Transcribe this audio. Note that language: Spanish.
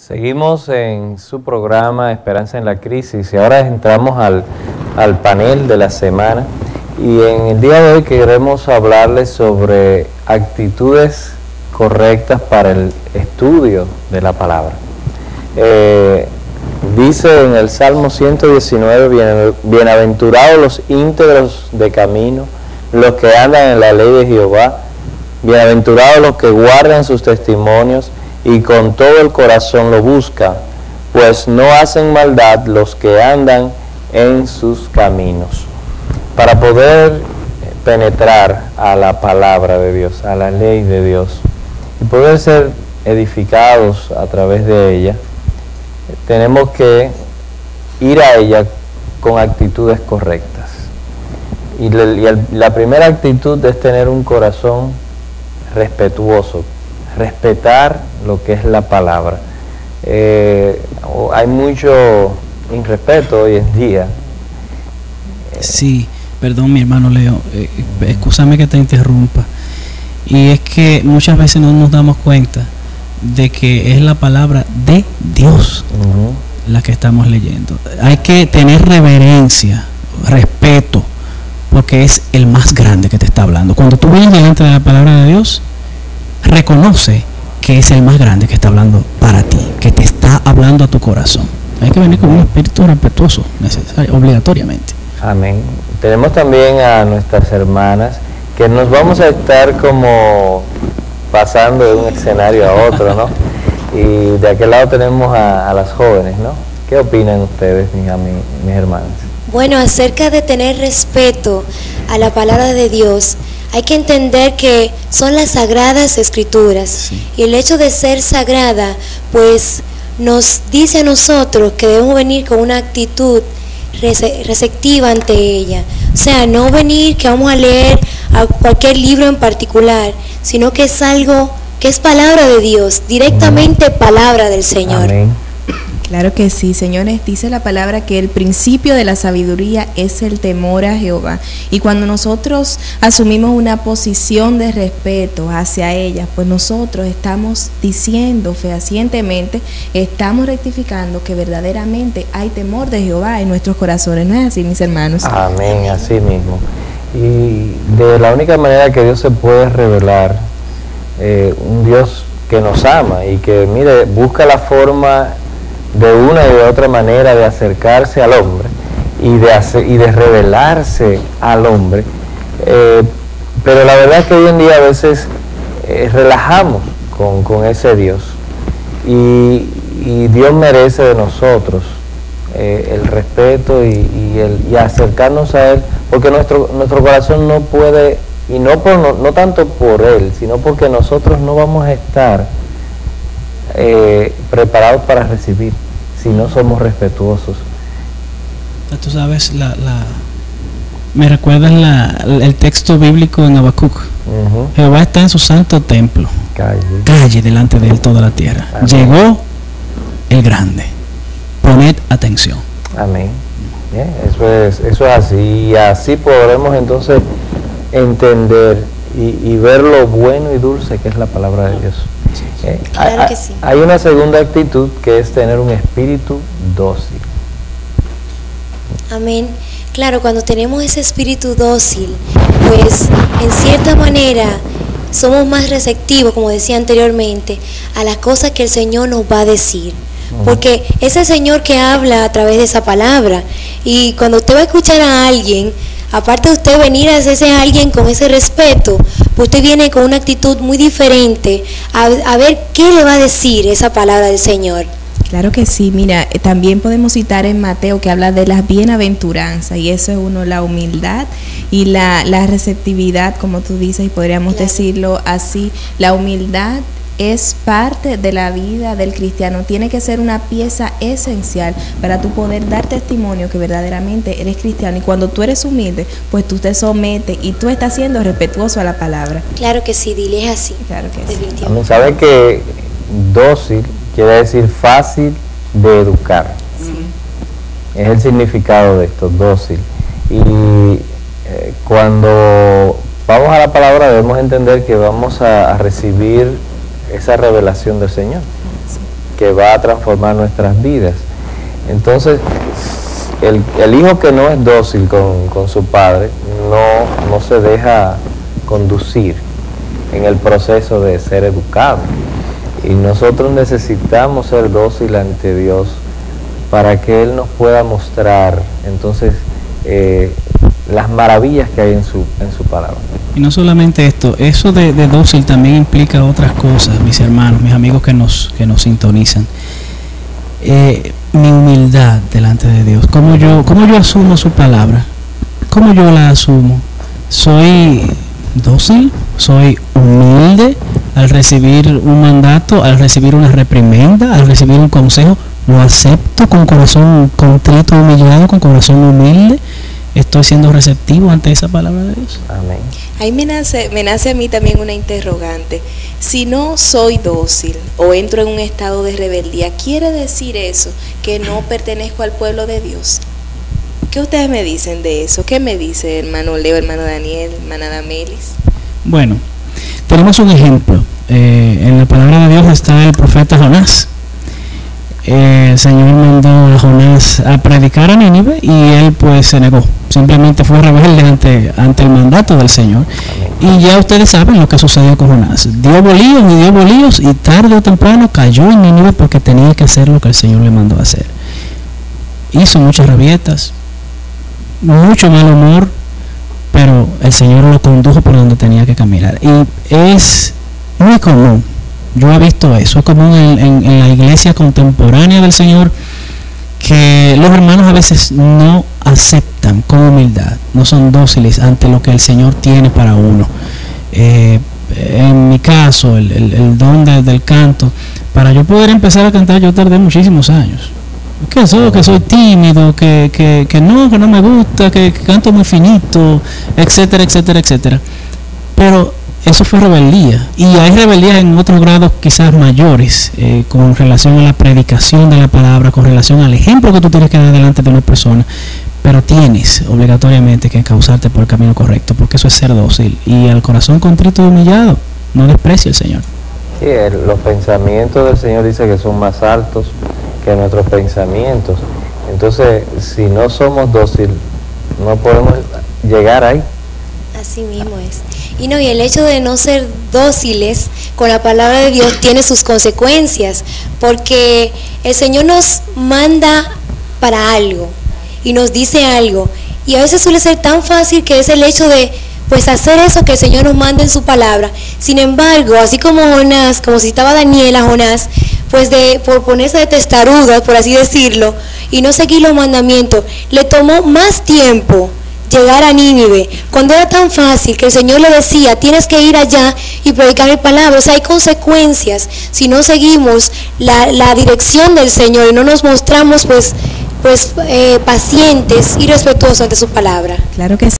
Seguimos en su programa Esperanza en la Crisis y ahora entramos al panel de la semana, y en el día de hoy queremos hablarles sobre actitudes correctas para el estudio de la palabra. Dice en el Salmo 119, bienaventurados los íntegros de camino, los que andan en la ley de Jehová, bienaventurados los que guardan sus testimonios y con todo el corazón lo buscan, pues no hacen maldad los que andan en sus caminos. Para poder penetrar a la palabra de Dios, a la ley de Dios, y poder ser edificados a través de ella, tenemos que ir a ella con actitudes correctas. Y la primera actitud es tener un corazón respetuoso, respetar lo que es la palabra. Hay mucho irrespeto hoy en día. Sí, perdón mi hermano Leo, excúsame que te interrumpa. Y es que muchas veces no nos damos cuenta de que es la palabra de Dios la que estamos leyendo. Hay que tener reverencia, respeto, porque es el más grande que te está hablando. Cuando tú vienes delante de la palabra de Dios, reconoce que es el más grande que está hablando para ti, que te está hablando a tu corazón. Hay que venir con un espíritu respetuoso, obligatoriamente. Amén. Tenemos también a nuestras hermanas, que nos vamos a estar como pasando de un escenario a otro, ¿no? Y de aquel lado tenemos a las jóvenes, ¿no? ¿Qué opinan ustedes, mis hermanas? Bueno, acerca de tener respeto a la palabra de Dios, hay que entender que son las sagradas escrituras. Sí. Y el hecho de ser sagrada, pues nos dice a nosotros que debemos venir con una actitud receptiva ante ella. O sea, no venir que vamos a leer a cualquier libro en particular, sino que es algo que es palabra de Dios, directamente palabra del Señor. Amén. Claro que sí, señores, dice la palabra que el principio de la sabiduría es el temor a Jehová. Y cuando nosotros asumimos una posición de respeto hacia ella, pues nosotros estamos diciendo fehacientemente, estamos rectificando que verdaderamente hay temor de Jehová en nuestros corazones. ¿No es así, mis hermanos? Amén, así mismo. Y de la única manera que Dios se puede revelar, un Dios que nos ama y que, mire, busca la forma de una y de otra manera de acercarse al hombre y de revelarse al hombre, pero la verdad es que hoy en día a veces relajamos con ese Dios, y Dios merece de nosotros el respeto y acercarnos a Él, porque nuestro corazón no puede, y no tanto por Él, sino porque nosotros no vamos a estar preparados para recibir si no somos respetuosos. Tú sabes, me recuerdas el texto bíblico en Habacuc. Jehová está en su santo templo, calle delante de él toda la tierra. Amén. Llegó el grande, poned atención. Amén. Eso es así, y así podremos entonces entender y ver lo bueno y dulce que es la palabra de Dios. Claro que sí. Hay una segunda actitud, que es tener un espíritu dócil. Amén. Claro, cuando tenemos ese espíritu dócil, pues en cierta manera somos más receptivos, como decía anteriormente, a las cosas que el Señor nos va a decir. Porque es el Señor que habla a través de esa palabra. Y cuando usted va a escuchar a alguien, aparte de usted venir a hacerse a alguien con ese respeto, pues usted viene con una actitud muy diferente a ver qué le va a decir esa palabra del Señor. Claro que sí, mira, también podemos citar en Mateo que habla de las bienaventuranzas, y eso es uno, la humildad y la receptividad, como tú dices, y podríamos decirlo así. La humildad es parte de la vida del cristiano, tiene que ser una pieza esencial para tú poder dar testimonio que verdaderamente eres cristiano, y cuando tú eres humilde, pues tú te sometes y tú estás siendo respetuoso a la palabra. Claro que sí, dile, es así. Claro que sí. ¿Sabe que dócil quiere decir fácil de educar? Sí. Es el significado de esto, dócil. Y cuando vamos a la palabra debemos entender que vamos a recibir esa revelación del Señor. que va a transformar nuestras vidas. Entonces, el hijo que no es dócil con su padre no se deja conducir en el proceso de ser educado. Y nosotros necesitamos ser dócil ante Dios para que Él nos pueda mostrar entonces las maravillas que hay en su palabra. Y no solamente esto, eso de dócil también implica otras cosas, mis hermanos, mis amigos que nos sintonizan. Mi humildad delante de Dios, cómo yo asumo su palabra, cómo yo la asumo. Soy dócil, soy humilde al recibir un mandato, al recibir una reprimenda, al recibir un consejo, lo acepto con corazón contrito, humillado, con corazón humilde. Estoy siendo receptivo ante esa palabra de Dios. Amén. Ahí me nace a mí también una interrogante. Si no soy dócil o entro en un estado de rebeldía, ¿quiere decir eso que no pertenezco al pueblo de Dios? ¿Qué ustedes me dicen de eso? ¿Qué me dice hermano Leo, hermano Daniel, hermana Damelis? Bueno, tenemos un ejemplo. En la palabra de Dios está el profeta Jonás. El Señor mandó a Jonás a predicar a Nínive y él pues se negó, simplemente fue rebelde ante el mandato del Señor. Y ya ustedes saben lo que sucedió con Jonás, dio bolillos y tarde o temprano cayó en Nínive porque tenía que hacer lo que el Señor le mandó a hacer. Hizo muchas rabietas, mucho mal humor, pero el Señor lo condujo por donde tenía que caminar. Y es muy común, yo he visto eso, es común en la iglesia contemporánea del Señor, que los hermanos a veces no aceptan con humildad, no son dóciles ante lo que el Señor tiene para uno. En mi caso, el don del canto, para yo poder empezar a cantar, yo tardé muchísimos años. Que soy tímido, que no me gusta, que canto muy finito, etcétera, etcétera, etcétera. Pero eso fue rebeldía, y hay rebeldías en otros grados quizás mayores, con relación a la predicación de la palabra, con relación al ejemplo que tú tienes que dar delante de una persona, pero tienes obligatoriamente que encauzarte por el camino correcto, porque eso es ser dócil, y al corazón contrito y humillado no desprecie el Señor. Sí, los pensamientos del Señor dice que son más altos que nuestros pensamientos. Entonces, si no somos dóciles, no podemos llegar ahí. Así mismo es. Y el hecho de no ser dóciles con la palabra de Dios tiene sus consecuencias, porque el Señor nos manda para algo y nos dice algo, y a veces suele ser tan fácil que es el hecho de pues hacer eso que el Señor nos manda en su palabra. Sin embargo, así como Jonás, como citaba Daniel a Jonás, pues por ponerse de testarudo, por así decirlo, y no seguir los mandamientos, le tomó más tiempo llegar a Nínive, cuando era tan fácil que el Señor le decía, tienes que ir allá y predicar mi palabra. O sea, hay consecuencias si no seguimos la dirección del Señor y no nos mostramos pacientes y respetuosos ante su palabra. Claro que sí.